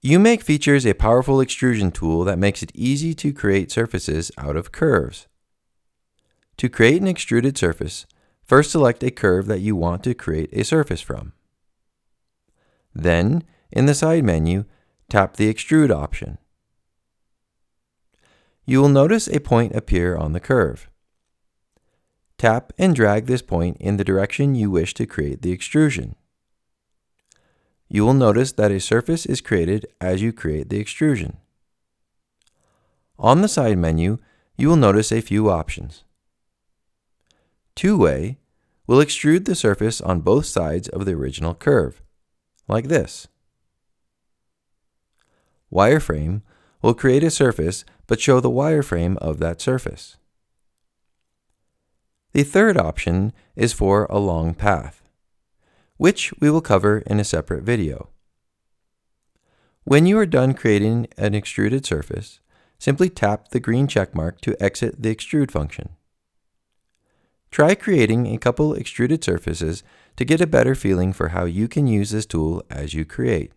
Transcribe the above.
uMake features a powerful extrusion tool that makes it easy to create surfaces out of curves. To create an extruded surface, first select a curve that you want to create a surface from. Then, in the side menu, tap the Extrude option. You will notice a point appear on the curve. Tap and drag this point in the direction you wish to create the extrusion. You will notice that a surface is created as you create the extrusion. On the side menu, you will notice a few options. Two-way will extrude the surface on both sides of the original curve, like this. Wireframe will create a surface but show the wireframe of that surface. The third option is for a long path, which we will cover in a separate video. When you are done creating an extruded surface, simply tap the green check mark to exit the extrude function. Try creating a couple extruded surfaces to get a better feeling for how you can use this tool as you create.